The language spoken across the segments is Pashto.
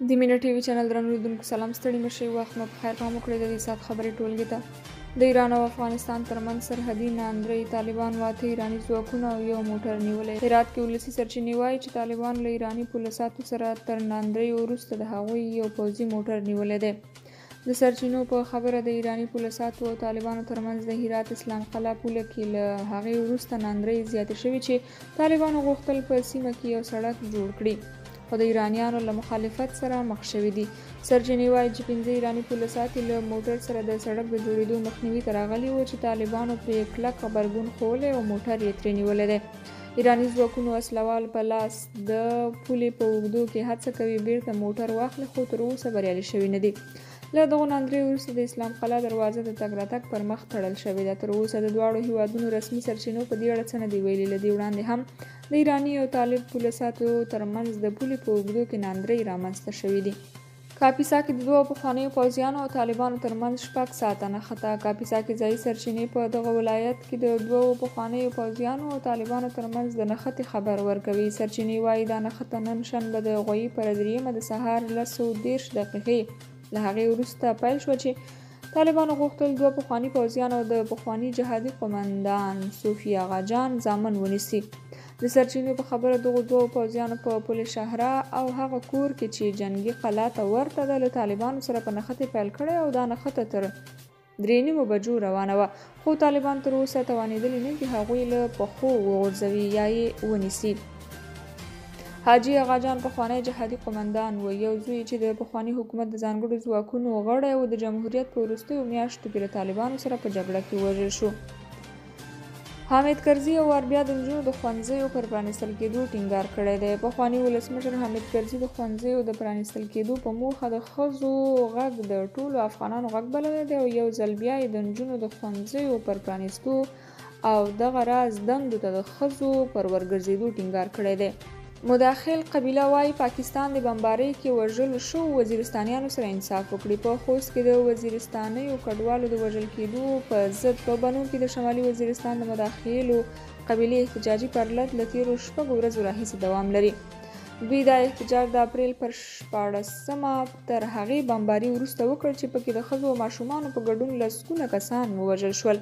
د مینه ټي وي چینل درنو لیدونکو سلام، ستړي مشئ، وخت مو په خیر. پام وکړئ د دې ساعت خبرې ټولګي ته. د ایران او افغانستان ترمنځ سرحدي ناندرۍ، طالبان واته ایراني ځواکونه او یو موټر نیولی. هرات کې ولسي سرچینې وایي چې طالبان له ایراني پولساتو سره تر ناندرۍ وروسته د هغوی یو پوځي موټر نیولی دی. د سرچینو په خبره د ایراني پولساتو او طالبانو ترمنځ د هرات اسلام قلعه پوله کې له هغې وروسته ناندرۍ زیاتې شوې چې طالبانو غوښتل په سیمه کې یو سړک جوړ کړي، خو د ایرانیانو له مخالفت سره مخ شوي دي. سرچینې وایي چې 5 ایراني پولساتي له موټر سره د سړک د جوړېدو مخنیوي ته راغلي وو چې طالبانو پرې کلک غبرګون ښوولی او موټر یې ترې نیولی دی. ایراني ځواکونو وسلوال په لاس د پولې په اوږدو کې هڅه کوي بیرته موټر واخلي، خو تر اوسه بریالي شوي نه دي. له دغو ناندرۍ وروسته د اسلام قلعه دروازه د تګ راتګ پر مخ تړل شوې ده. تر اوسه د دواړو هیوادونو رسمي سرچینو په دې اړه څه نه دي ویلي. له دې وړاندې هم د ایراني او طالب پولساتو ترمنځ د پولې په اوږدو کې ناندرۍ رامنځته شوې دي. کاپیسا کې د دوو پخوانیو پوځیانو او طالبانو ترمنځ 6 ساعته نښته. کاپیسا کې ځایي سرچینې په دغه ولایت کې د دوو پخوانیو پوځیانو او طالبانو ترمنځ د نښتې خبر ورکوي. سرچینې وایي دا نښته نن شنبه د غویي پر 3 د سهار 10:30 دقیقې له هغې وروسته پیل شوه چې طالبانو غوښتل دوه پخواني پوځیان او د پخواني جهادي قومندان صوفي آغا جان زامن ونیسي. د سرچینو په خبره دغو دوو پوځیانو په پل شهره او هغه کور کې چې جنګي قلعه ته ورته ده له طالبانو سره په نښتې پیل کړی او دا نښته تر 3:30 بجو روانه وه، خو طالبان تر اوسه توانېدلي نه دي هغوی له پښو وغورځوي یا یې ونیسي. حاجي آغا جان پخوانی جهادي قومندان و، یو زوی چې د پخواني حکومت د ځانګړو ځواکونو غړی و، د جمهوریت په وروستیو میاشتو کې له طالبانو سره په جګړه کې ووژل شو. حامد کرزي او بیا د نجونو د ښوونځیو پر پرانیستل کېدو ټینګار کړی دی. پخواني ولسمشر حامد کرزي د ښوونځیو د پرانیستل کېدو په موخه د ښځو غږ د ټولو افغانانو غږ بللی دی او یو ځل بیا یې د نجونو د ښوونځیو پر پرانیستو او دغه راز دندو ته د ښځو پر ورګرځېدو ټینګار کړی دی. مداخل قبیله وایي پاکستان د بمبارۍ کې وژلو شوو وزیرستانیانو سره انصاف وکړي. په خوست کې د وزیرستانیو کډوالو د وژل کېدو په ضد په بنو کې د شمالي وزیرستان د مداخلو قبیلې احتجاجي پرلط له تېرو 6 ورځو راهیسې دوام لري. دوی دا احتجاج د اپریل پر 14 تر هغې بمباري وروسته وکړ چې پکې د ښځو او ماشومانو په ګډون لسګونه کسان ووژل شول.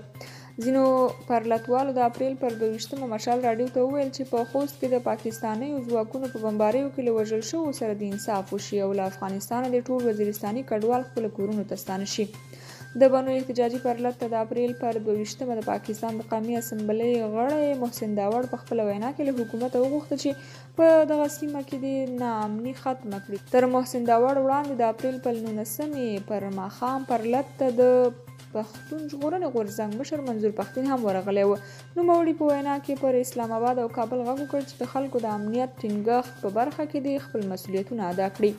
ځینو پرلطوالو د اپریل پر 22 مشال راډیو ته وویل چې په خوست کې د پاکستانیو ځواکونو په بمباریو کې له وژل شوو سره د انصاف وشي او له افغانستانه د ټول وزیرستاني کډوال خپلو کورونو ته ستانه شي. د بنو احتجاجي پرلط ته د اپریل پر 22 د پاکستان د قومي اسمبلۍ غړی محسن داوړ په خپله وینا کې له حکومته وغوښتل چې په دغه سیمه کې د ناامني ختمه کړي. تر محسن داوړ وړاندې د اپریل پر 19 پر ماښام پرلط ته د پښتون ژغورنې غورځنګ مشر منظور پښتين هم ورغلی و. نوموړي په وینا کې پر اسلام آباد او کابل غږ وکړ چې د خلکو د امنیت ټینګښت په برخه کې د خپل مسؤلیتونه ادا کړي.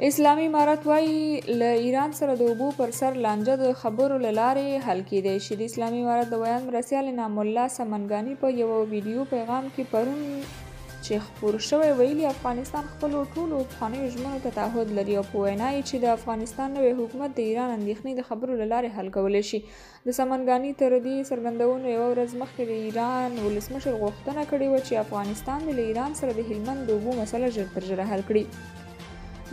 اسلامي امارت وایي له ایران سره د اوبو پر سر لانجه د خبرو له لارې حل کېدی شي. د اسلامي امارت د بیان مرسیال انعام الله سمنګاني په یو ویډیو پیغام کې پرون چې خپور شوی ویلي افغانستان خپلو ټولو پخوانیو ژمنو ته تعهد لري او په وینا یې چې د افغانستان نوی حکومت د ایران اندېښنې د خبرو له لارې حل کولی شي. د سمنګاني تر دې څرګندونو یوه ورځ مخکې د ایران ولسمشر غوښتنه کړې وه چې افغانستان د له ایران سره د هلمند د اوبو مسله ژر تر ژره حل کړي.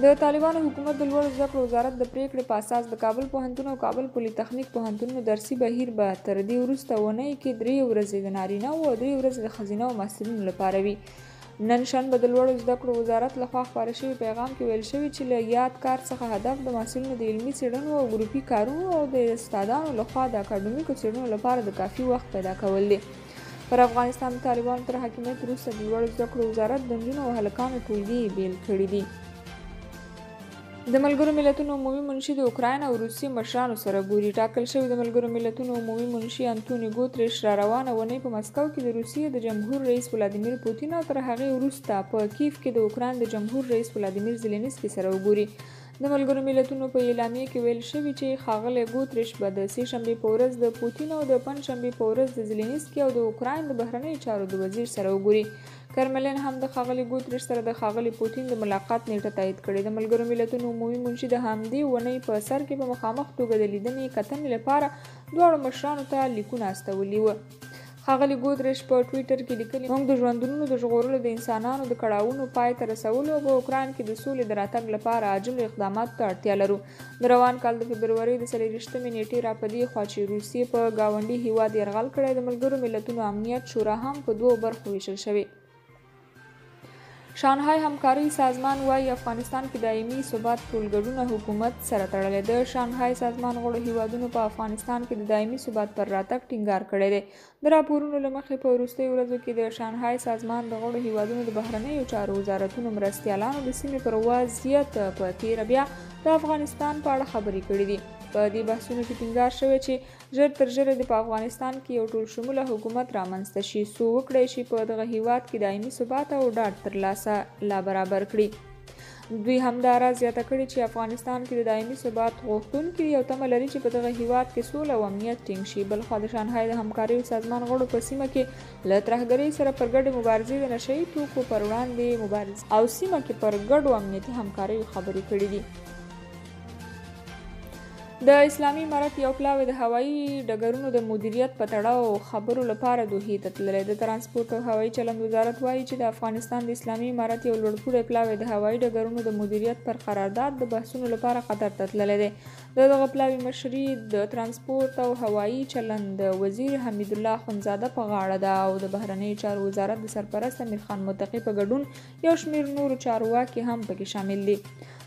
د طالبانو حکومت د لوړو زده کړو وزارت د پریکړې په اساس د کابل پوهنتون او کابل پولي تخنیک پوهنتونونو درسي بهیر به تر دې وروسته اونۍ کې 3 ورځې د نارینه او 3 ورځې د ښځینه محصلینو لپاره وي. نن شنبه د لوړو زده کړو وزارت لخوا خپاره شوي پیغام کې ویل شوي چې له یاد کار څخه هدف د محصلینو د علمي څېړنو او ګروپي کارونو او د استادانو لخوا د اکاډمیکو څېړنو لپاره د کافي وخت پیدا کول دي. پر افغانستان د طالبانو تر حاکمیت وروسته د لوړو زده کړو وزارت د نجونو او هلکانو ټولګي بیل کړي دي. د ملګرو ملتونو عمومي منشي د اوکراین او روسیې مشرانو سره ګوري. ټاکل شوي د ملګرو ملتونو عمومي منشي انتوني ګوتریش را روانه اونۍ په مسکو کې د روسیې د جمهور رئیس ولادیمیر پوتین او تر هغې وروسته په کیف کې د اوکراین د جمهور رئیس ولادیمیر زلنسکي سره وګوري. د ملګرو ملتونو په اعلامیه کې ویل شوي چې ښاغلی ګوتریش به د سې شنبې په ورځ د پوتین او د پنجشنبې په ورځ د زلنسکي او د اوکراین د بهرنیو چارو د وزیر سره وګوري. کرملین هم د ښاغلي ګوتریش سره د ښاغلي پوتین د ملاقات نیټه تایید کړې. د ملګرو ملتونو عمومي منشي د همدې اونۍ په سر کې په مخامخ توګه د لیدنې کتنې لپاره دواړو مشرانو ته لیکونه استولي وو. ښاغلي ګودریش په ټویټر کې لیکلي، موږ د ژوندونونو د ژغورلو، د انسانانو د کړاوونو پای ته رسولو او په اوکراین کې د سولې د راتګ لپاره عاجلو اقداماتو ته اړتیا لرو. د روان کال د فبرورۍ د 24مې نیټې را په دې خوا چې روسیې په ګاونډي هیواد یرغل کړی، د ملګرو ملتونو امنیت شورا هم په 2 برخو ویشل شوې. شانګهای همکارۍ سازمان وایي افغانستان کې دایمي ثبات ټولګډونه حکومت سره تړلی. د شانګهای سازمان غړو هیوادونو په افغانستان کې د دایمي ثبات پر راتګ ټینګار کړی دی. د راپورونو له مخې په وروستیو ورځو کې د شانګهای سازمان د غړو هیوادونو د بهرنیو چارو وزارتونو مرستیالانو د سیمې پر وضعیت په تیره بیا د افغانستان په اړه خبرې کړې دي. په دې بحثونو کې ټینګار شوی چې ژر تر ژره د په افغانستان کې یو ټول شموله حکومت رامنځته شي، څو وکړی شي په دغه هیواد کې دایمي ثبات او ډاډ ترلاسه لا برابر کړي. دوی همداراز زیاته کړې چې افغانستان کې د دایمي ثبات غوښتونکي یو تمه لري چې په دغه هیواد کې سوله او امنیت ټینګ شي. بلخوا د شانګهای د همکاریو سازمان غړو په سیمه کې له ترهګرۍ سره پر ګډې مبارزې، د نشه یي توکو پر وړاندې مبارزې او سیمه کې پر ګډو امنیتي همکاریو خبرې کړې دي. د اسلامي امارت یو پلاوی د هوایي ډګرونو د مدیریت په تړاو خبرو لپاره دوحې ته تللی. د ترانسپورټ او هوایي چلند وزارت وایي چې د افغانستان د اسلامي امارت یو لوړپوړی پلاوی د هوایي ډګرونو د مدیریت پر قرارداد د بحثونو لپاره قطر ته تللی دی. د دغه پلاوی مشري د ترانسپورټ او هوایي چلند د وزیر حمید الله اخندزاده په غاړه ده او د بهرنیو چارو وزارت د سرپرست امیر خان متقي په ګډون یو شمېر نورو چارواکي هم پکې شامل دي.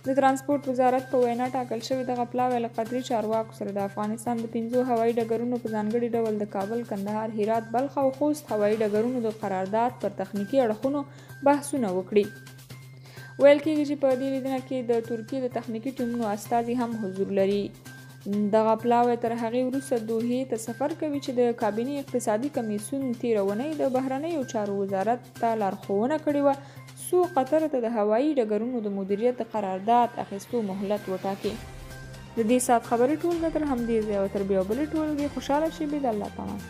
د ترانسپورټ وزارت په وینا ټاکل شوی دغه پلاوی له قطري چارواکو سره د افغانستان د 5 هوایي ډګرونو په ځانګړي ډول د کابل، کندهار، هرات، بلخ او خوست هوایي ډګرونو د قرارداد پر تخنیکي اړخونو بحثونه وکړي. ویل کېږي چې په دې لیدنه کې د ترکیې د تخنیکي ټیمونو استازي هم حضور لري. دغه پلاوی تر هغې وروسته دوحې ته سفر کوي چې د کابینې اقتصادي کمیسیون تېره اونۍ د بهرنیو چارو وزارت ته لارښوونه کړې وه څو قطر ته د هوایي ډګرونو د مدیریت د قرارداد اخیستو مهلت وټاکي. د دې ساعت خبرې ټولګه تر همدې ځایه او تر بیا بلې ټولګې خوشحاله شئ. بید الله پامان.